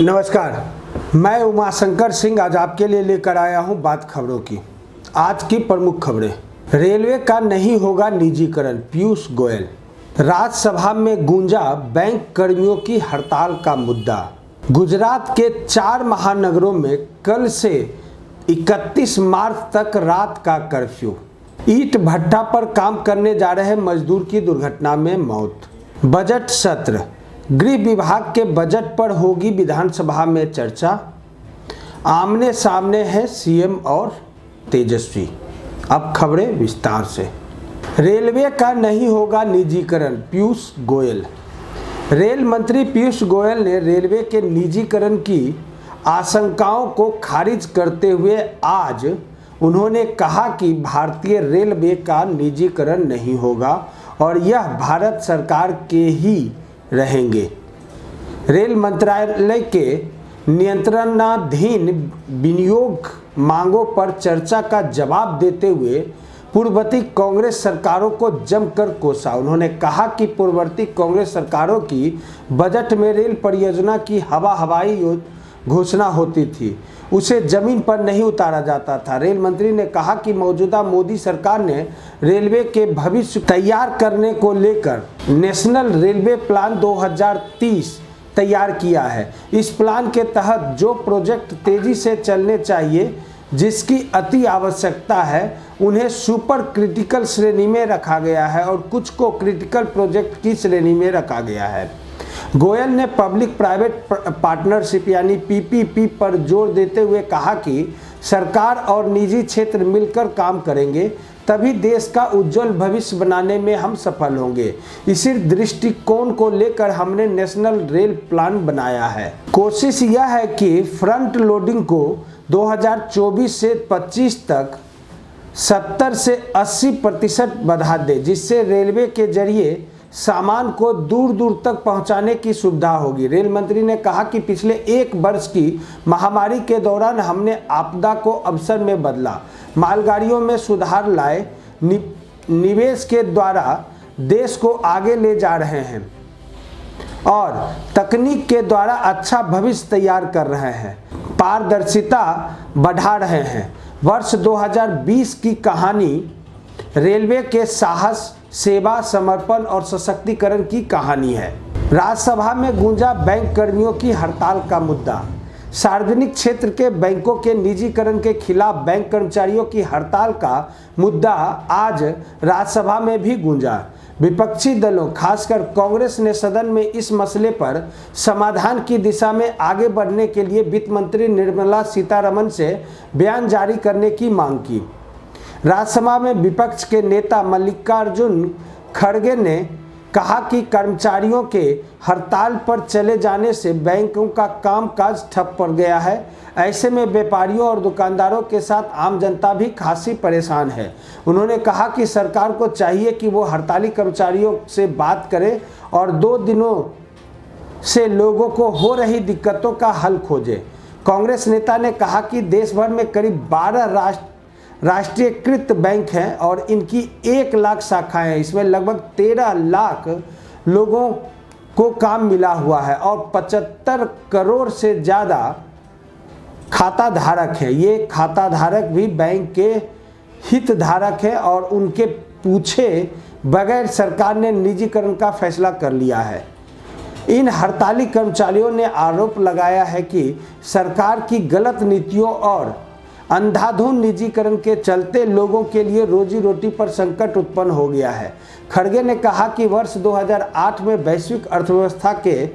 नमस्कार, मैं उमाशंकर सिंह आज आपके लिए लेकर आया हूं बात खबरों की। आज की प्रमुख खबरें। रेलवे का नहीं होगा निजीकरण, पीयूष गोयल। राज्यसभा में गूंजा बैंक कर्मियों की हड़ताल का मुद्दा। गुजरात के 4 महानगरों में कल से 31 मार्च तक रात का कर्फ्यू। ईंट भट्टा पर काम करने जा रहे मजदूर की दुर्घटना में मौत। बजट सत्र, गृह विभाग के बजट पर होगी विधानसभा में चर्चा। आमने सामने हैं सीएम और तेजस्वी। अब खबरें विस्तार से। रेलवे का नहीं होगा निजीकरण, पीयूष गोयल। रेल मंत्री पीयूष गोयल ने रेलवे के निजीकरण की आशंकाओं को खारिज करते हुए आज उन्होंने कहा कि भारतीय रेलवे का निजीकरण नहीं होगा और यह भारत सरकार के ही रहेंगे। रेल मंत्रालय के नियंत्रणाधीन विनियोग मांगों पर चर्चा का जवाब देते हुए पूर्ववर्ती कांग्रेस सरकारों को जमकर कोसा। उन्होंने कहा कि पूर्ववर्ती कांग्रेस सरकारों की बजट में रेल परियोजना की हवाई घोषणा होती थी, उसे जमीन पर नहीं उतारा जाता था। रेल मंत्री ने कहा कि मौजूदा मोदी सरकार ने रेलवे के भविष्य तैयार करने को लेकर नेशनल रेलवे प्लान 2030 तैयार किया है। इस प्लान के तहत जो प्रोजेक्ट तेजी से चलने चाहिए, जिसकी अति आवश्यकता है, उन्हें सुपर क्रिटिकल श्रेणी में रखा गया है और कुछ को क्रिटिकल प्रोजेक्ट की श्रेणी में रखा गया है। गोयल ने पब्लिक प्राइवेट पार्टनरशिप यानी पीपीपी पर जोर देते हुए कहा कि सरकार और निजी क्षेत्र मिलकर काम करेंगे, तभी देश का उज्जवल भविष्य बनाने में हम सफल होंगे। इसी दृष्टिकोण को लेकर हमने नेशनल रेल प्लान बनाया है। कोशिश यह है कि फ्रंट लोडिंग को 2024 से 25 तक 70 से 80% बढ़ा दे, जिससे रेलवे के जरिए सामान को दूर दूर तक पहुंचाने की सुविधा होगी। रेल मंत्री ने कहा कि पिछले 1 वर्ष की महामारी के दौरान हमने आपदा को अवसर में बदला, मालगाड़ियों में सुधार लाए, निवेश के द्वारा देश को आगे ले जा रहे हैं और तकनीक के द्वारा अच्छा भविष्य तैयार कर रहे हैं, पारदर्शिता बढ़ा रहे हैं। वर्ष 2020 की कहानी रेलवे के साहस, सेवा, समर्पण और सशक्तिकरण की कहानी है। राज्यसभा में गूंजा बैंक कर्मियों की हड़ताल का मुद्दा। सार्वजनिक क्षेत्र के बैंकों के निजीकरण के खिलाफ बैंक कर्मचारियों की हड़ताल का मुद्दा आज राज्यसभा में भी गूंजा। विपक्षी दलों, खासकर कांग्रेस ने सदन में इस मसले पर समाधान की दिशा में आगे बढ़ने के लिए वित्त मंत्री निर्मला सीतारमण से बयान जारी करने की मांग की। राज्यसभा में विपक्ष के नेता मल्लिकार्जुन खड़गे ने कहा कि कर्मचारियों के हड़ताल पर चले जाने से बैंकों का कामकाज ठप पड़ गया है। ऐसे में व्यापारियों और दुकानदारों के साथ आम जनता भी खासी परेशान है। उन्होंने कहा कि सरकार को चाहिए कि वो हड़ताली कर्मचारियों से बात करे और 2 दिनों से लोगों को हो रही दिक्कतों का हल खोजे। कांग्रेस नेता ने कहा कि देश भर में करीब 12 राष्ट्रीयकृत बैंक हैं और इनकी 1 लाख शाखाएं हैं। इसमें लगभग 13 लाख लोगों को काम मिला हुआ है और 75 करोड़ से ज़्यादा खाता धारक हैं। ये खाता धारक भी बैंक के हितधारक हैं और उनके पूछे बगैर सरकार ने निजीकरण का फैसला कर लिया है। इन हड़ताली कर्मचारियों ने आरोप लगाया है कि सरकार की गलत नीतियों और अंधाधुंध निजीकरण के चलते लोगों के लिए रोजी रोटी पर संकट उत्पन्न हो गया है। खड़गे ने कहा कि वर्ष 2008 में वैश्विक अर्थव्यवस्था के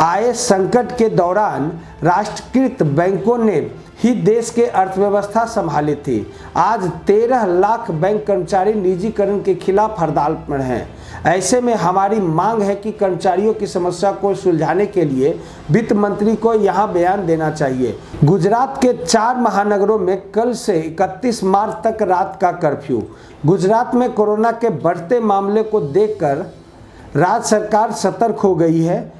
आए संकट के दौरान राष्ट्रीयकृत बैंकों ने ही देश के अर्थव्यवस्था संभाली थी। आज 13 लाख बैंक कर्मचारी निजीकरण के खिलाफ हड़ताल पर हैं। ऐसे में हमारी मांग है कि कर्मचारियों की समस्या को सुलझाने के लिए वित्त मंत्री को यहां बयान देना चाहिए। गुजरात के 4 महानगरों में कल से 31 मार्च तक रात का कर्फ्यू। गुजरात में कोरोना के बढ़ते मामले को देखकर राज्य सरकार सतर्क हो गई है।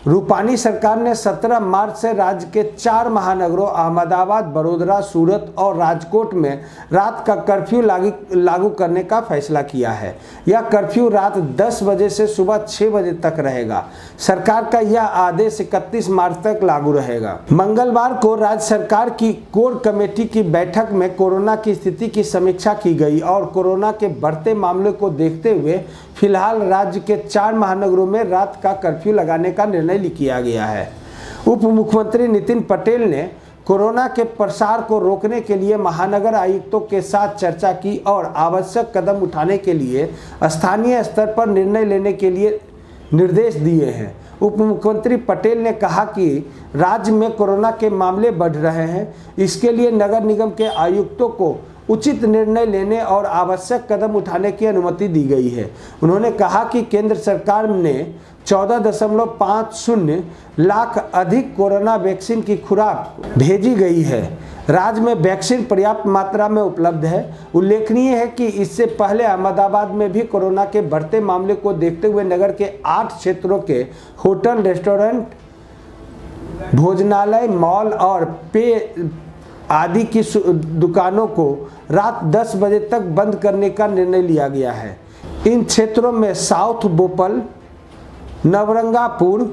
रूपानी सरकार ने 17 मार्च से राज्य के 4 महानगरों अहमदाबाद, बड़ोदरा, सूरत और राजकोट में रात का कर्फ्यू लागू करने का फैसला किया है। यह कर्फ्यू रात 10 बजे से सुबह 6 बजे तक रहेगा। सरकार का यह आदेश 31 मार्च तक लागू रहेगा। मंगलवार को राज्य सरकार की कोर कमेटी की बैठक में कोरोना की स्थिति की समीक्षा की गई और कोरोना के बढ़ते मामले को देखते हुए फिलहाल राज्य के 4 महानगरों में रात का कर्फ्यू लगाने का निर्णय किया गया है। उप मुख्यमंत्री नितिन पटेल ने कोरोना के प्रसार को रोकने के लिए महानगर आयुक्तों के साथ चर्चा की और आवश्यक कदम उठाने के लिए स्थानीय स्तर पर निर्णय लेने के लिए निर्देश दिए हैं। उप मुख्यमंत्री पटेल ने कहा कि राज्य में कोरोना के मामले बढ़ रहे हैं, इसके लिए नगर निगम के आयुक्तों को उचित निर्णय लेने और आवश्यक कदम उठाने की अनुमति दी गई है। उन्होंने कहा कि केंद्र सरकार ने 14.50 लाख अधिक कोरोना वैक्सीन की खुराक भेजी गई है। राज्य में वैक्सीन पर्याप्त मात्रा में उपलब्ध है। उल्लेखनीय है कि इससे पहले अहमदाबाद में भी कोरोना के बढ़ते मामले को देखते हुए नगर के 8 क्षेत्रों के होटल, रेस्टोरेंट, भोजनालय, मॉल और पेय आदि की दुकानों को रात 10 बजे तक बंद करने का निर्णय लिया गया है। इन क्षेत्रों में साउथ बोपल, नवरंगापुर,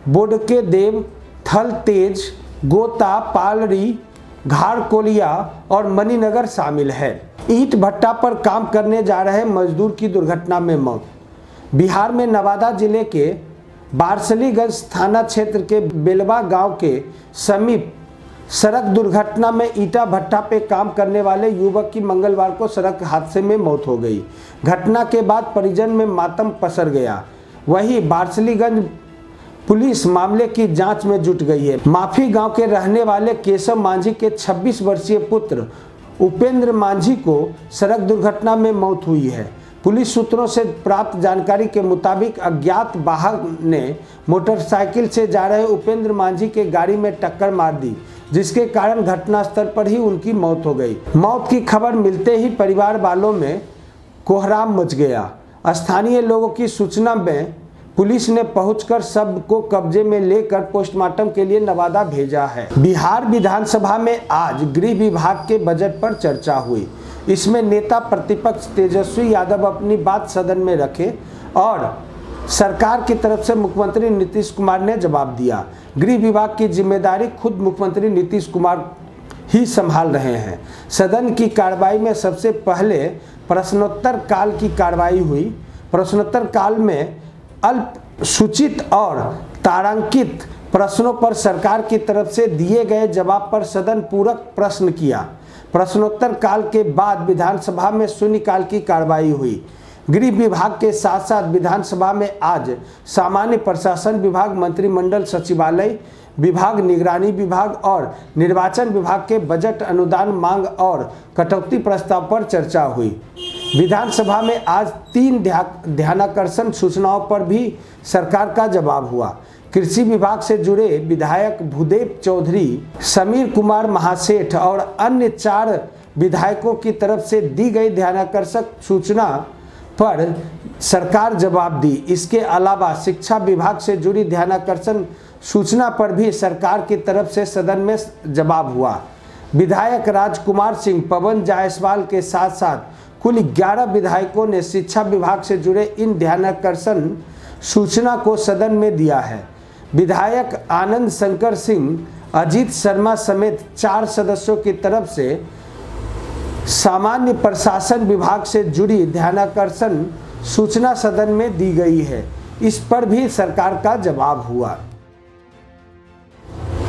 बोडके देव, थल तेज, गोता, पालड़ी, घाड़कोलिया और मणिनगर शामिल है। ईंट भट्टा पर काम करने जा रहे मजदूर की दुर्घटना में मौत। बिहार में नवादा जिले के बारसलीगंज थाना क्षेत्र के बेलवा गांव के समीप सड़क दुर्घटना में ईंटा भट्टा पे काम करने वाले युवक की मंगलवार को सड़क हादसे में मौत हो गई। घटना के बाद परिजन में मातम पसर गया। वहीं बारसलीगंज पुलिस मामले की जांच में जुट गई है। माफी गांव के रहने वाले केशव मांझी के 26 वर्षीय पुत्र उपेंद्र मांझी को सड़क दुर्घटना में मौत हुई है। पुलिस सूत्रों से प्राप्त जानकारी के मुताबिक अज्ञात वाहन ने मोटरसाइकिल से जा रहे उपेंद्र मांझी के गाड़ी में टक्कर मार दी, जिसके कारण घटनास्थल पर ही उनकी मौत हो गई। मौत की खबर मिलते ही परिवार वालों में कोहराम मच गया। स्थानीय लोगों की सूचना में पुलिस ने पहुंचकर शव को कब्जे में लेकर पोस्टमार्टम के लिए नवादा भेजा है। बिहार विधानसभा में आज गृह विभाग के बजट पर चर्चा हुई। इसमें नेता प्रतिपक्ष तेजस्वी यादव अपनी बात सदन में रखे और सरकार की तरफ से मुख्यमंत्री नीतीश कुमार ने जवाब दिया। गृह विभाग की जिम्मेदारी खुद मुख्यमंत्री नीतीश कुमार ही संभाल रहे हैं। सदन की कार्रवाई में सबसे पहले प्रश्नोत्तर काल की कार्रवाई हुई। प्रश्नोत्तर काल में अल्प सूचित और तारांकित प्रश्नों पर सरकार की तरफ से दिए गए जवाब पर सदन पूरक प्रश्न किया। प्रश्नोत्तर काल के बाद विधानसभा में शून्यकाल की कार्रवाई हुई। गृह विभाग के साथ साथ विधानसभा में आज सामान्य प्रशासन विभाग, मंत्रिमंडल सचिवालय विभाग, निगरानी विभाग और निर्वाचन विभाग के बजट अनुदान मांग और कटौती प्रस्ताव पर चर्चा हुई। विधानसभा में आज 3 ध्यानाकर्षण सूचनाओं पर भी सरकार का जवाब हुआ। कृषि विभाग से जुड़े विधायक भूदेव चौधरी, समीर कुमार महासेठ और अन्य 4 विधायकों की तरफ से दी गई ध्यानाकर्षक सूचना पर सरकार जवाब दी। इसके अलावा शिक्षा विभाग से जुड़ी ध्यानाकर्षण सूचना पर भी सरकार की तरफ से सदन में जवाब हुआ। विधायक राजकुमार सिंह, पवन जायसवाल के साथ साथ कुल 11 विधायकों ने शिक्षा विभाग से जुड़े इन ध्यानाकर्षण सूचना को सदन में दिया है। विधायक आनंद शंकर सिंह, अजीत शर्मा समेत 4 सदस्यों की तरफ से सामान्य प्रशासन विभाग से जुड़ी ध्यानाकर्षण सूचना सदन में दी गई है। इस पर भी सरकार का जवाब हुआ।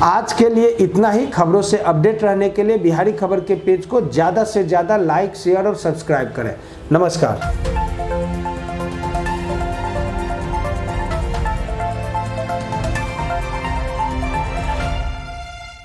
आज के लिए इतना ही। खबरों से अपडेट रहने के लिए बिहारी खबर के पेज को ज़्यादा से ज़्यादा लाइक, शेयर और सब्सक्राइब करें। नमस्कार।